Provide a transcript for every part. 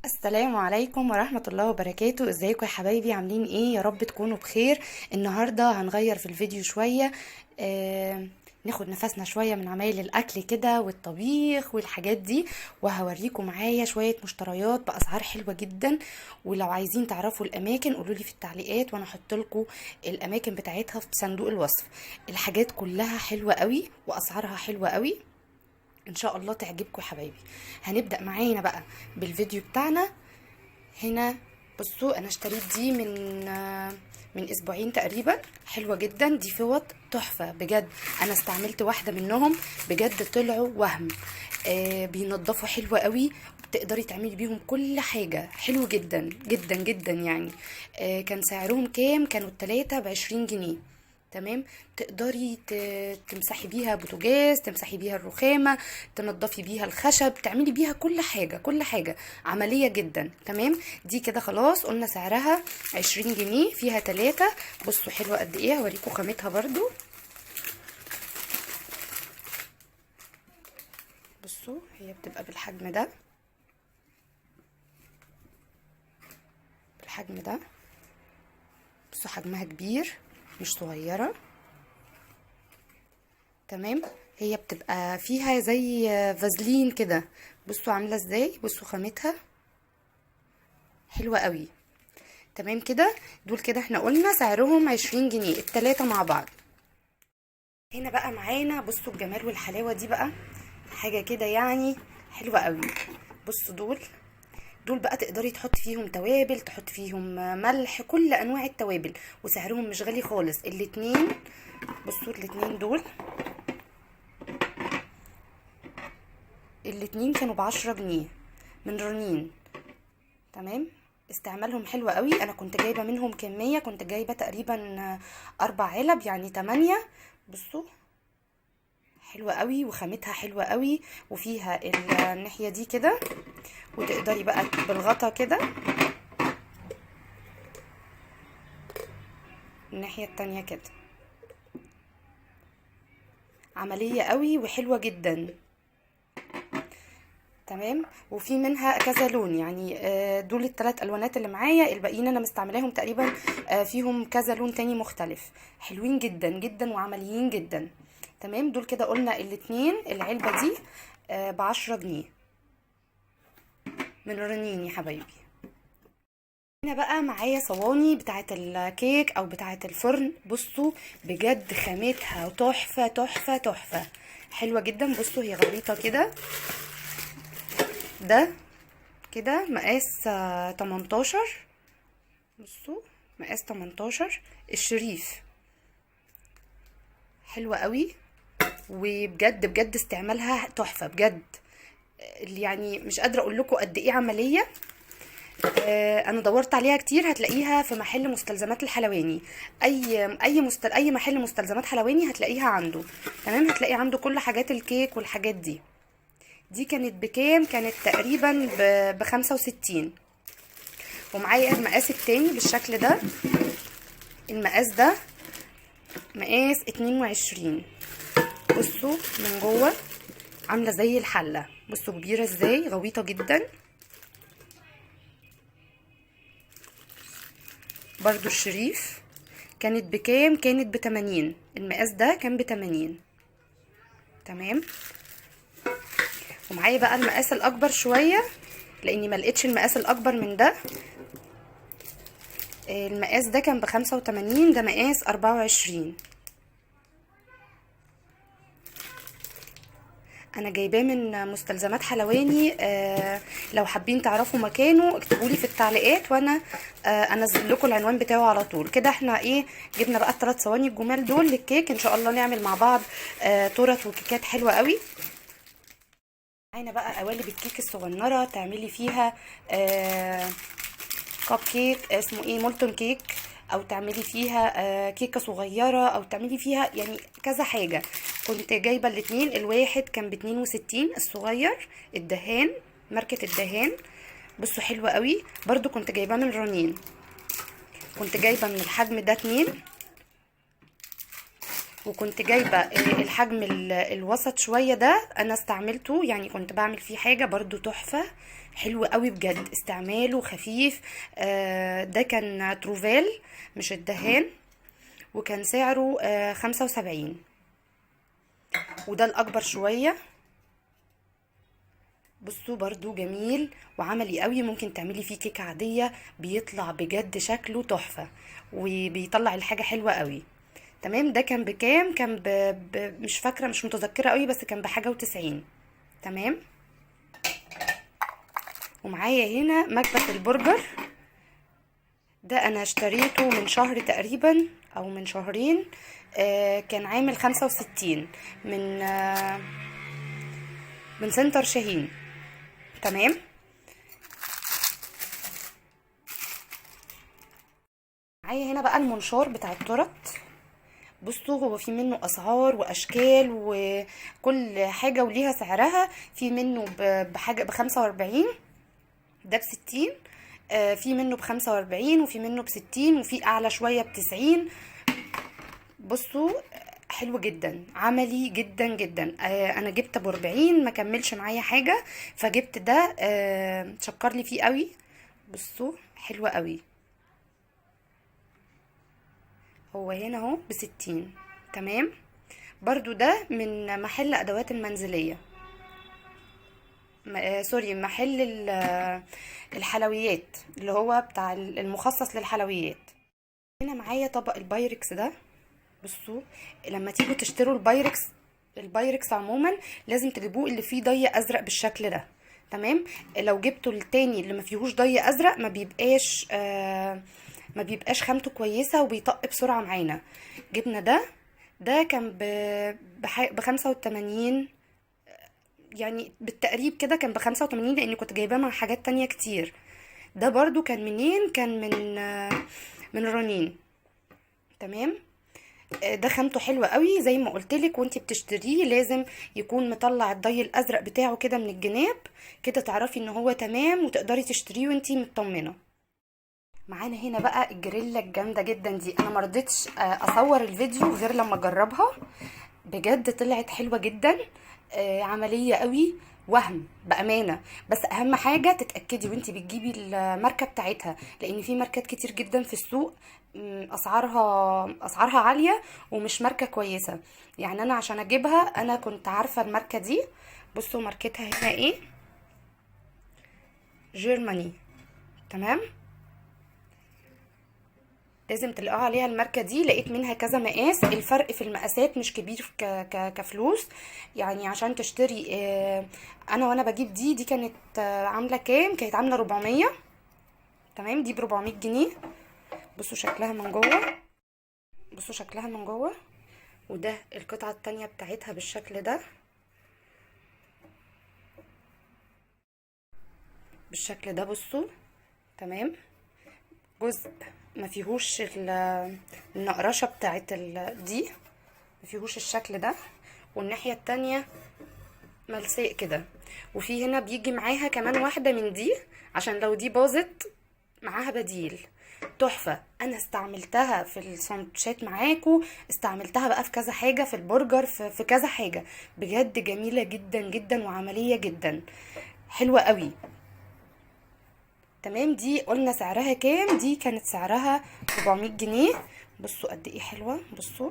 السلام عليكم ورحمة الله وبركاته. ازيكم يا حبايبي؟ عاملين ايه؟ يا رب تكونوا بخير. النهاردة هنغير في الفيديو شوية. ناخد نفسنا شوية من عمايل الأكل كده والطبيخ والحاجات دي، وهوريكم معايا شوية مشتريات بأسعار حلوة جدا. ولو عايزين تعرفوا الأماكن قولولي في التعليقات وأنا هحط لكم الأماكن بتاعتها في صندوق الوصف. الحاجات كلها حلوة قوي وأسعارها حلوة قوي، ان شاء الله تعجبكم يا حبايبي. هنبدأ معانا بقى بالفيديو بتاعنا. هنا بصوا، انا اشتريت دي من اسبوعين تقريبا. حلوة جدا، دي فوط تحفة بجد. انا استعملت واحدة منهم بجد، طلعوا وهم. بينضفوا حلوة قوي، تقدري تعملي بيهم كل حاجة. حلو جدا جدا جدا يعني. كان سعرهم كام؟ كانوا التلاتة ب20 جنيه. تمام. تقدري تمسحي بيها بوتاجاز، تمسحي بيها الرخامة، تنضفي بيها الخشب، تعملي بيها كل حاجة كل حاجة. عملية جدا. تمام. دي كده خلاص قلنا سعرها 20 جنيه، فيها تلاتة. بصوا حلوة قد ايه، هوريكم خامتها برضو. بصوا هي بتبقى بالحجم ده، بالحجم ده. بصوا حجمها كبير مش صغيرة. تمام. هي بتبقى فيها زي فازلين كده. بصوا عاملة ازاي، بصوا خامتها حلوة قوي. تمام كده. دول كده احنا قلنا سعرهم 20 جنيه التلاتة مع بعض. هنا بقى معانا بصوا الجمال والحلاوة دي بقى، حاجة كده يعني حلوة قوي. بصوا دول بقى تقدري تحطي فيهم توابل، تحطي فيهم ملح، كل انواع التوابل، وسعرهم مش غالي خالص الاتنين. بصوا الاتنين دول، الاتنين كانوا ب10 جنيه من رنين. تمام. استعمالهم حلو قوي. انا كنت جايبه منهم كميه، كنت جايبه تقريبا 4 علب يعني 8. بصوا حلوه قوي وخامتها حلوه قوي. وفيها الناحيه دي كده، وتقدري بقى بالغطا كده الناحيه التانية كده. عمليه قوي وحلوه جدا. تمام. وفي منها كذا لون يعني. دول الثلاث الوانات اللي معايا، الباقيين انا مستعملاهم تقريبا فيهم كذا لون تاني مختلف. حلوين جدا جدا وعمليين جدا. تمام. دول كده قلنا الاتنين العلبة دي ب10 جنيه من رنين يا حبايبي. هنا بقى معايا صواني بتاعة الكيك او بتاعة الفرن. بصوا بجد خامتها تحفة تحفة تحفة، حلوة جدا. بصوا هي غويطة كده، ده كده مقاس 18. بصوا مقاس 18 الشريف. حلوة قوي وبجد بجد استعمالها تحفة بجد. يعني مش قادرة اقول لكم قد ايه عملية. انا دورت عليها كتير، هتلاقيها في محل مستلزمات الحلواني. اي محل مستلزمات حلواني هتلاقيها عنده. تمام. هتلاقي عنده كل حاجات الكيك والحاجات دي. دي كانت بكام؟ كانت تقريبا ب65. ومعايا المقاس التاني بالشكل ده. المقاس ده مقاس 22. بصوا من جوه عامله زي الحله. بصوا كبيره ازاي، غويطه جدا. برضو الشريف كانت بكام؟ كانت ب80. المقاس ده كان ب80. تمام. ومعايا بقى المقاس الاكبر شويه، لاني ما لقيتش المقاس الاكبر من ده. المقاس ده كان ب85، ده مقاس 24. انا جايباه من مستلزمات حلواني. لو حابين تعرفوا مكانه اكتبولي في التعليقات، وانا انزل لكم العنوان بتاعه على طول. كده احنا ايه، جبنا بقى ال3 صواني الجمال دول للكيك. ان شاء الله نعمل مع بعض تورت وكيكات حلوه قوي. معانا بقى قوالب الكيك الصغننه، تعملي فيها كب كيك، اسمه ايه، مولتون كيك، او تعملي فيها كيكه صغيره، او تعملي فيها يعني كذا حاجه. كنت جايبه الاتنين، الواحد كان ب62 الصغير، الدهان، ماركه الدهان. بصوا حلوه قوي. برضو كنت جايباه من رنين، كنت جايبه من الحجم ده 2. وكنت جايبه الحجم الوسط شويه ده، انا استعملته يعني كنت بعمل فيه حاجه برضو تحفه. حلو قوي بجد، استعماله خفيف. ده كان تروفال مش الدهان، وكان سعره 75. وده الاكبر شوية. بصوا برضو جميل وعملي قوي، ممكن تعملي فيه كيكة عادية بيطلع بجد شكله تحفة، وبيطلع الحاجة حلوة قوي. تمام. ده كان بكام؟ كان مش فاكرة، مش متذكرة قوي، بس كان بحاجة و90. تمام. ومعايا هنا مكبس البرجر. ده انا اشتريته من شهر تقريبا او من شهرين. كان عامل 65 من سنتر شاهين. تمام. معايا هنا بقى المنشار بتاع التورت. بصوا هو في منه اسعار واشكال وكل حاجه وليها سعرها. في منه بحاجه ب45، ده ب60. في منه ب45 وفي منه ب60 وفي اعلى شويه ب90. بصوا حلو جدا، عملي جدا جدا. انا جبت ب40 ما كملش معايا حاجه، فجبت ده. شكر لي فيه قوي. بصوا حلو قوي. هو هنا اهو ب60. تمام. برضو ده من محل ادوات المنزليه. سوري، محل الحلويات، اللي هو بتاع المخصص للحلويات. هنا معايا طبق البايركس ده. بصوا لما تيجوا تشتروا البايركس عموما لازم تجيبوه اللي فيه ضي ازرق بالشكل ده. تمام. لو جبتوا التاني اللي ما فيهوش ضي ازرق ما بيبقاش خامته كويسه وبيطق بسرعه معانا. جبنا ده كان ب85، يعني بالتقريب كده كان ب85، لاني كنت جايباه مع حاجات تانية كتير. ده برضو كان منين؟ كان من رنين. تمام. ده خامته حلوه قوي زي ما قلتلك، وانتي بتشتريه لازم يكون مطلع الضي الازرق بتاعه كده من الجناب، كده تعرفي ان هو تمام وتقدري تشتريه وانتي مطمنه. معانا هنا بقى الجريلا الجامده جدا دي. انا مرضتش اصور الفيديو غير لما اجربها، بجد طلعت حلوه جدا. عمليه قوي، وهم بامانه. بس اهم حاجه تتاكدي وانتي بتجيبي الماركه بتاعتها، لان في ماركات كتير جدا في السوق اسعارها عاليه ومش ماركه كويسه. يعني انا عشان اجيبها انا كنت عارفه الماركه دي. بصوا ماركتها هنا ايه، جيرماني. تمام. لازم تلاقوا عليها الماركه دي. لقيت منها كذا مقاس، الفرق في المقاسات مش كبير كفلوس. يعني عشان تشتري وانا بجيب دي كانت عامله كام؟ كانت عامله 400. تمام. دي ب400 جنيه. بصوا شكلها من جوه. بصوا شكلها من جوه. وده القطعه التانية بتاعتها بالشكل ده، بالشكل ده. بصوا. تمام. جزء ما فيهوش النقرشه بتاعت دي، ما فيهوش الشكل ده، والناحيه التانية ملساء كده. وفي هنا بيجي معاها كمان واحده من دي عشان لو دي باظت معاها بديل. تحفه. انا استعملتها في السندوتشات معاكو، استعملتها بقى في كذا حاجه، في البرجر، في كذا حاجه. بجد جميله جدا جدا وعمليه جدا، حلوه قوي. تمام. دي قلنا سعرها كام؟ دي كانت سعرها 400 جنيه. بصوا قد ايه حلوه. بصوا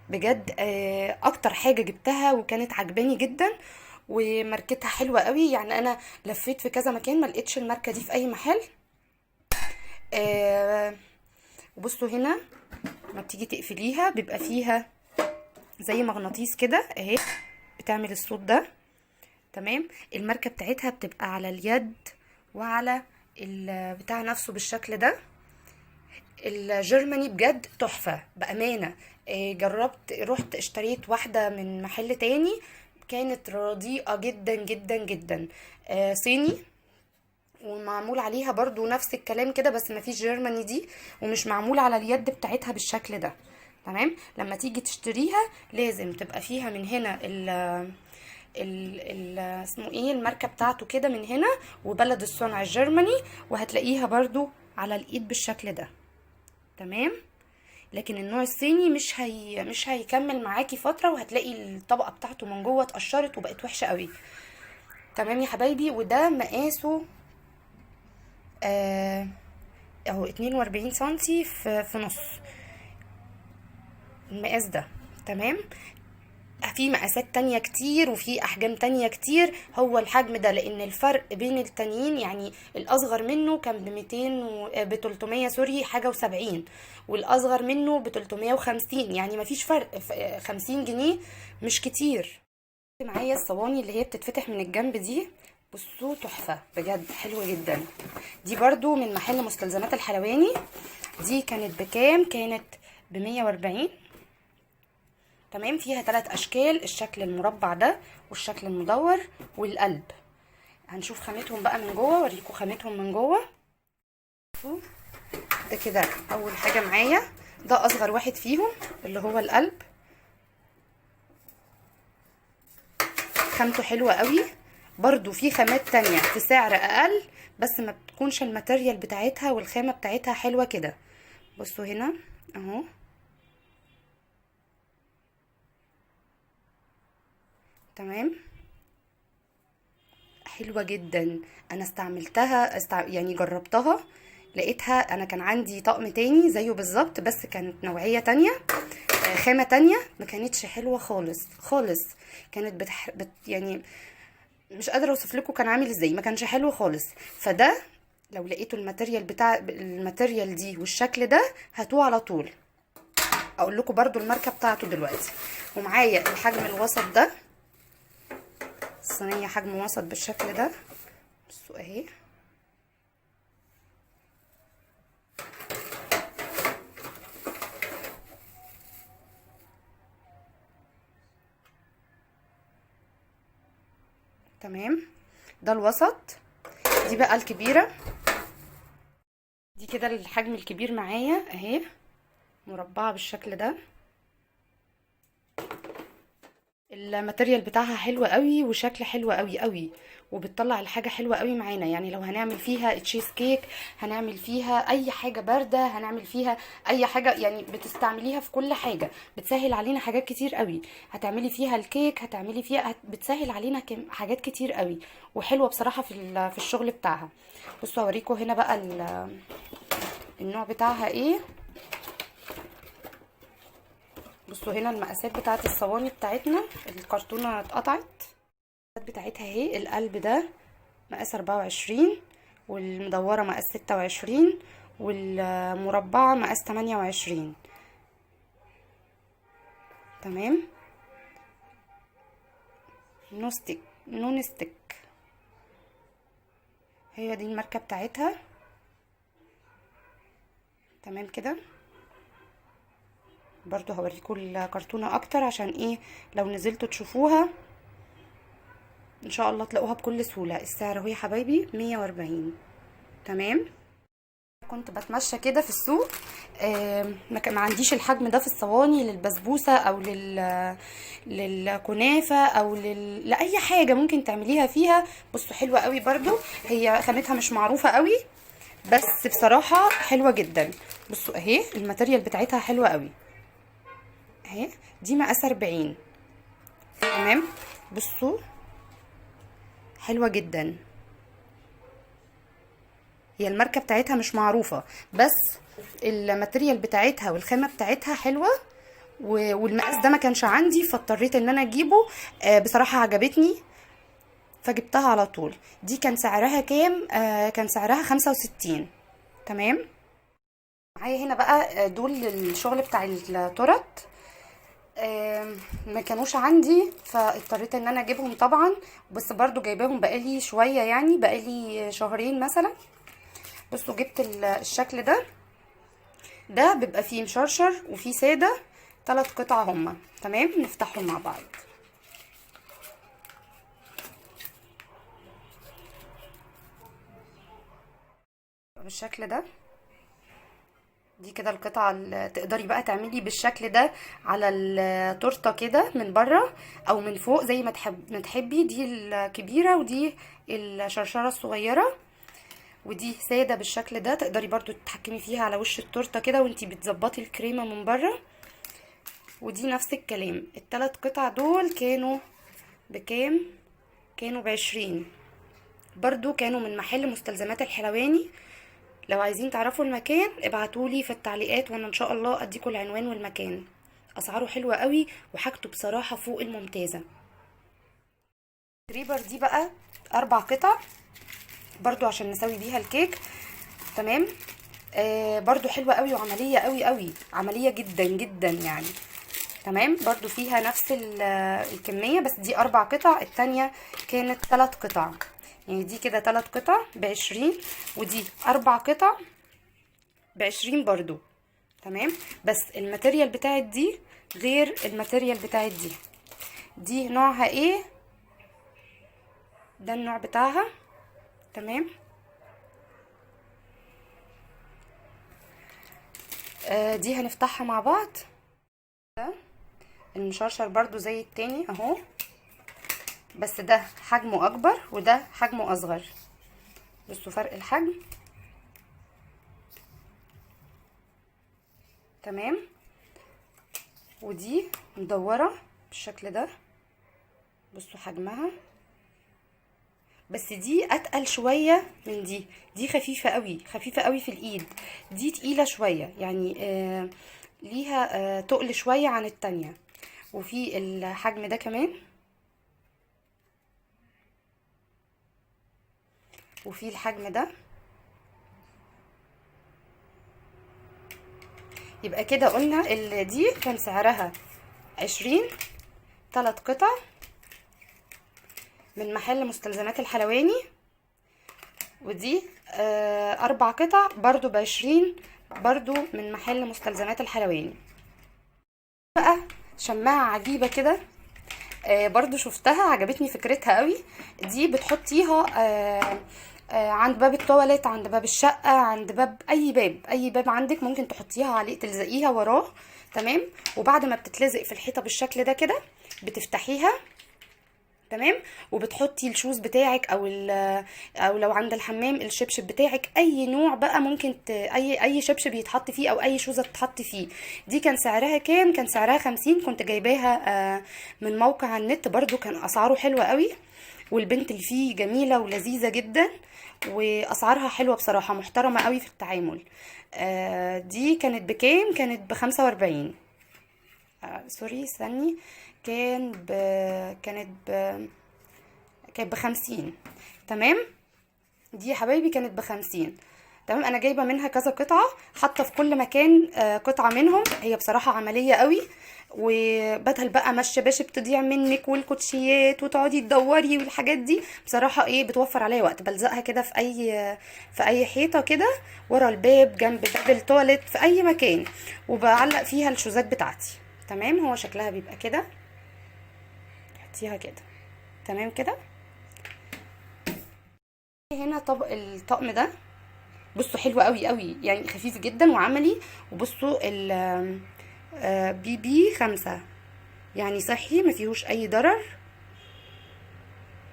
بجد اكتر حاجه جبتها وكانت عجباني جدا، وماركتها حلوه قوي. يعني انا لفيت في كذا مكان ما لقيتش الماركه دي في اي محل. وبصوا هنا ما بتيجي تقفليها بيبقى فيها زي مغناطيس كده اهي، بتعمل الصوت ده. تمام. الماركه بتاعتها بتبقى على اليد وعلى البتاع نفسه بالشكل ده. الجرماني بجد تحفه بامانه. جربت، رحت اشتريت واحده من محل تاني كانت رديئه جدا جدا جدا. صيني، ومعمول عليها برضو نفس الكلام كده، بس مفيش جيرماني دي، ومش معمول على اليد بتاعتها بالشكل ده. تمام. لما تيجي تشتريها لازم تبقى فيها من هنا ال اسمه ايه، الماركه بتاعته كده من هنا، وبلد الصنع الجرماني، وهتلاقيها برضو على الايد بالشكل ده. تمام. لكن النوع الصيني مش هيكمل معاكي فتره، وهتلاقي الطبقه بتاعته من جوه اتقشرت وبقت وحشه قوي. تمام يا حبايبي. وده مقاسه آه اهو 42 سنتي في نص المقاس ده. تمام. في مقاسات تانية كتير وفي احجام تانية كتير، هو الحجم ده لان الفرق بين التانيين يعني الاصغر منه كان ب 200 ب 300 سوري حاجة و70، والاصغر منه ب 350، يعني مفيش فرق 50 جنيه مش كتير. معايا الصواني اللي هي بتتفتح من الجنب دي، بصوا تحفة بجد حلوة جدا. دي برضو من محل مستلزمات الحلواني. دي كانت بكام؟ كانت ب140. تمام. فيها 3 اشكال، الشكل المربع ده والشكل المدور والقلب. هنشوف خامتهم بقى من جوه، اوريكم خامتهم من جوه. ده كده اول حاجة معايا، ده اصغر واحد فيهم اللي هو القلب. خامته حلوة قوي. برضو في خامات تانية في سعر اقل بس ما بتكونش الماتيريال بتاعتها والخامة بتاعتها حلوة كده. بصوا هنا اهو، تمام، حلوة جدا. انا استعملتها يعني جربتها، لقيتها. انا كان عندي طقم تاني زيه بالظبط بس كانت نوعية تانية، خامة تانية، ما كانتش حلوة خالص خالص. كانت يعني مش قادرة اوصف لكم كان عامل ازاي، ما كانش حلو خالص. فده لو لقيتوا الماتيريال بتاع الماتيريال دي والشكل ده هاتوه على طول. اقول لكم برضو الماركة بتاعته دلوقتي. ومعايا الحجم الوسط ده، الصينية حجم وسط بالشكل ده، بصوا اهي. تمام، ده الوسط. دي بقى الكبيرة، دي كده الحجم الكبير معايا اهي، مربعة بالشكل ده. الماتيريال بتاعها حلو قوي وشكل حلو قوي قوي، وبتطلع الحاجه حلوه قوي معانا. يعني لو هنعمل فيها تشيز كيك، هنعمل فيها اي حاجه بارده، هنعمل فيها اي حاجه، يعني بتستعمليها في كل حاجه، بتسهل علينا حاجات كتير قوي. هتعملي فيها الكيك، هتعملي فيها بتسهل علينا حاجات كتير قوي، وحلوه بصراحه في الشغل بتاعها. بصوا اوريكم هنا بقى النوع بتاعها ايه. بصوا هنا المقاسات بتاعت الصواني بتاعتنا، الكرتونه اتقطعت. المقاسات بتاعتها اهي، القلب ده مقاس 24، والمدوره مقاس 26، والمربعه مقاس 28. تمام. نون ستيك، هي دي الماركه بتاعتها. تمام كده. برضو هوريكم الكرتونه اكتر عشان ايه لو نزلتوا تشوفوها ان شاء الله تلاقوها بكل سهوله. السعر اهو يا حبايبي 140. تمام. كنت بتمشى كده في السوق، ما عنديش الحجم ده في الصواني للبسبوسه او للكنافه او لاي حاجه ممكن تعمليها فيها. بصوا حلوه قوي برضو، هي خامتها مش معروفه قوي بس بصراحه حلوه جدا. بصوا اهي الماتيريال بتاعتها حلوه قوي اهي. دي مقاس 40. تمام. بصوا حلوه جدا. هي الماركه بتاعتها مش معروفه بس الماتيريال بتاعتها والخامه بتاعتها حلوه، والمقاس ده ما كانش عندي فاضطريت ان انا اجيبه. بصراحه عجبتني فجبتها على طول. دي كان سعرها كام؟ كان سعرها 65. تمام. معايا هنا بقى دول الشغل بتاع التورت، ما كانوش عندي فاضطريت ان انا اجيبهم طبعا، بس برضو جايباهم بقالي شويه، يعني بقالي شهرين مثلا. بصوا جبت الشكل ده بيبقى فيه مشرشر وفيه ساده، 3 قطع هما. تمام. نفتحهم مع بعض. بالشكل ده. دي كده القطعه اللي تقدري بقى تعملي بالشكل ده على التورته كده من بره او من فوق زي ما تحبي. دي الكبيره ودي الشرشره الصغيره، ودي ساده بالشكل ده. تقدري برضو تتحكمي فيها على وش التورته كده وانتي بتظبطي الكريمه من بره. ودي نفس الكلام. ال3 قطع دول كانوا بكام؟ كانوا ب20. برضو كانوا من محل مستلزمات الحلواني. لو عايزين تعرفوا المكان ابعتولي في التعليقات وانا ان شاء الله اديكوا العنوان والمكان. اسعاره حلوة قوي وحاجته بصراحة فوق الممتازة. الكريبر دي بقى 4 قطع برضو عشان نسوي بيها الكيك. تمام. برضو حلوة قوي وعملية قوي قوي، عملية جدا جدا يعني. تمام. برضو فيها نفس الكمية، بس دي 4 قطع، التانية كانت 3 قطع. يعني دي كده 3 قطع ب20، ودي 4 قطع ب20 برضو. تمام. بس الماتيريال بتاعت دي غير الماتيريال بتاعت دي. دي نوعها ايه؟ ده النوع بتاعها. تمام. دي هنفتحها مع بعض. ده المشرشر برضو زي التاني اهو، بس ده حجمه اكبر وده حجمه اصغر. بصوا فرق الحجم. تمام. ودي مدورة بالشكل ده، بصوا حجمها. بس دي اتقل شوية من دي. دي خفيفة قوي، خفيفة قوي في الايد. دي تقيلة شوية يعني، ليها تقل شوية عن التانية. وفي الحجم ده كمان، وفي الحجم ده. يبقى كده قلنا دي كان سعرها 20، 3 قطع من محل مستلزمات الحلواني. ودي 4 قطع برضو ب20 برضو من محل مستلزمات الحلواني. بقى شماعة عجيبة كده، برضو شفتها عجبتني فكرتها قوي. دي بتحطيها عند باب التواليت، عند باب الشقة، عند باب اي باب عندك، ممكن تحطيها عليه تلزقيها وراه. تمام. وبعد ما بتتلزق في الحيطة بالشكل ده كده بتفتحيها. تمام. وبتحطي الشوز بتاعك او لو عند الحمام الشبشب بتاعك، اي نوع بقى ممكن اي شبشب يتحط فيه او اي شوزه تتحط فيه. دي كان سعرها كام؟ كان سعرها 50. كنت جايباها من موقع على النت، برضو كان اسعاره حلوه قوي، والبنت اللي فيه جميله ولذيذه جدا، واسعارها حلوه بصراحه، محترمه قوي في التعامل. دي كانت بكام؟ كانت ب45. سوري استني. كانت ب50. تمام. دي يا حبايبي كانت ب50. تمام. انا جايبه منها كذا قطعه، حاطه في كل مكان قطعه منهم. هي بصراحه عمليه قوي، وبدل بقى ما الشباشب تضيع منك والكوتشيات وتقعدي تدوري والحاجات دي، بصراحه بتوفر عليا وقت. بلزقها كده في اي حيطه كده، ورا الباب، جنب باب التواليت، في اي مكان، وبعلق فيها الشوزات بتاعتي. تمام. هو شكلها بيبقى كده، تحطيها كده. تمام كده. هنا الطقم ده بصوا حلو قوي قوي يعني، خفيف جدا وعملي. وبصوا بي 5 يعني صحي، ما فيهوش اي ضرر.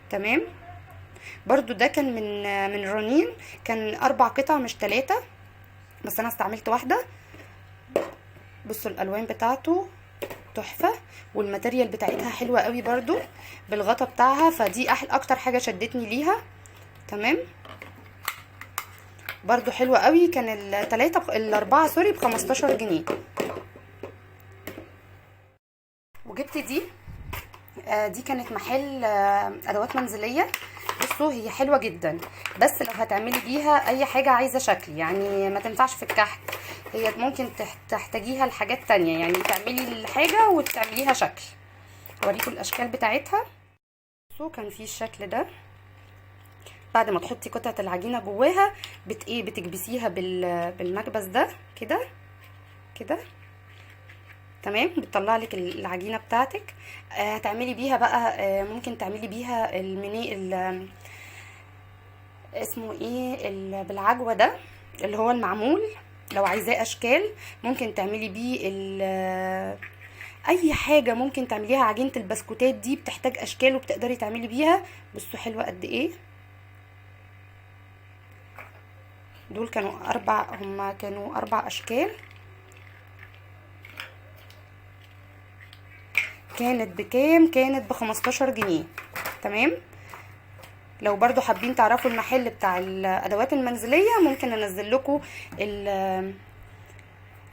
تمام. برضو ده كان من رنين، كان 4 قطع مش 3، بس انا استعملت واحده. بصوا الالوان بتاعته تحفه، والماتيريال بتاعتها حلوه قوي برضو بالغطا بتاعها، فدي اكتر حاجه شدتني ليها. تمام. برضو حلوه قوي. كان الاربعه سوري ب15 جنيه. وجبت دي كانت محل ادوات منزليه. بصوا هي حلوه جدا، بس لو هتعملي بيها اي حاجه عايزه شكل يعني، ما تنفعش في الكحك. هي ممكن تحتاجيها لحاجات تانية، يعني تعملي الحاجه وتعمليها شكل. هوريكم الاشكال بتاعتها. بصوا كان في الشكل ده، بعد ما تحطي قطعه العجينه جواها بتكبسيها بالمكبس ده كده كده. تمام. بتطلع لك العجينه بتاعتك. هتعملي بيها بقى، ممكن تعملي بيها اسمه بالعجوه ده اللي هو المعمول. لو عايزاه اشكال ممكن تعملي بيه اي حاجه ممكن تعمليها. عجينه البسكوتات دي بتحتاج اشكال وبتقدري تعملي بيها. بصوا حلوه قد ايه. دول هما كانوا 4 اشكال. كانت بكام؟ كانت ب15 جنيه. تمام. لو برضو حابين تعرفوا المحل بتاع الادوات المنزليه ممكن انزل لكم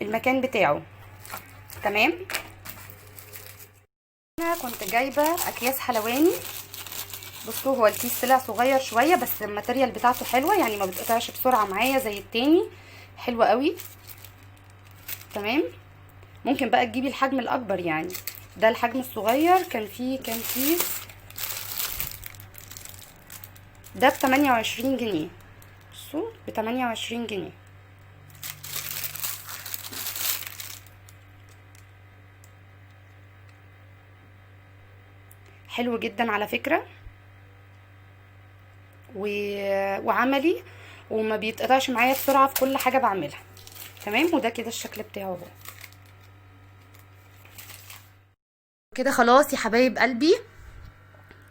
المكان بتاعه. تمام. انا كنت جايبه اكياس حلواني. بصوا هو الكيس طلع صغير شويه بس الماتيريال بتاعته حلوه، يعني ما بتقطعش بسرعه معايا زي التاني، حلوه قوي. تمام. ممكن بقى تجيبي الحجم الاكبر، يعني ده الحجم الصغير كان فيه كام كيس، ده ب 28 جنيه. بصوا ب 28 جنيه. حلو جدا على فكرة وعملي وما بيتقطعش معايا بسرعة في كل حاجة بعملها. تمام. وده كده الشكل بتاعه اهو. كده خلاص يا حبايب قلبي.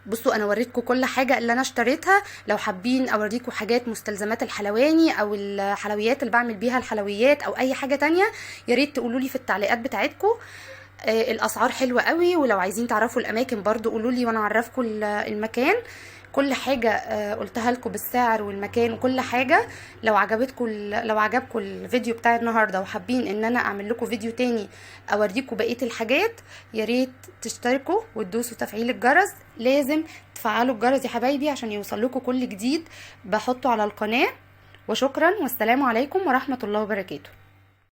بصوا انا وريتكم كل حاجه اللي انا اشتريتها. لو حابين اوريكم حاجات مستلزمات الحلواني او الحلويات اللي بعمل بيها الحلويات او اي حاجه تانية، يا ريت تقولوا لي في التعليقات بتاعتكم. الاسعار حلوه قوي، ولو عايزين تعرفوا الاماكن برضو قولوا لي وانا اعرفكم المكان. كل حاجه قلتها لكم بالسعر والمكان وكل حاجه. لو عجبكم الفيديو بتاع النهارده وحابين ان انا اعمل لكم فيديو تاني اوريكم بقيه الحاجات، يا ريت تشتركوا وتدوسوا تفعيل الجرس. لازم تفعلوا الجرس يا حبايبي عشان يوصل لكم كل جديد بحطه على القناه. وشكرا والسلام عليكم ورحمه الله وبركاته.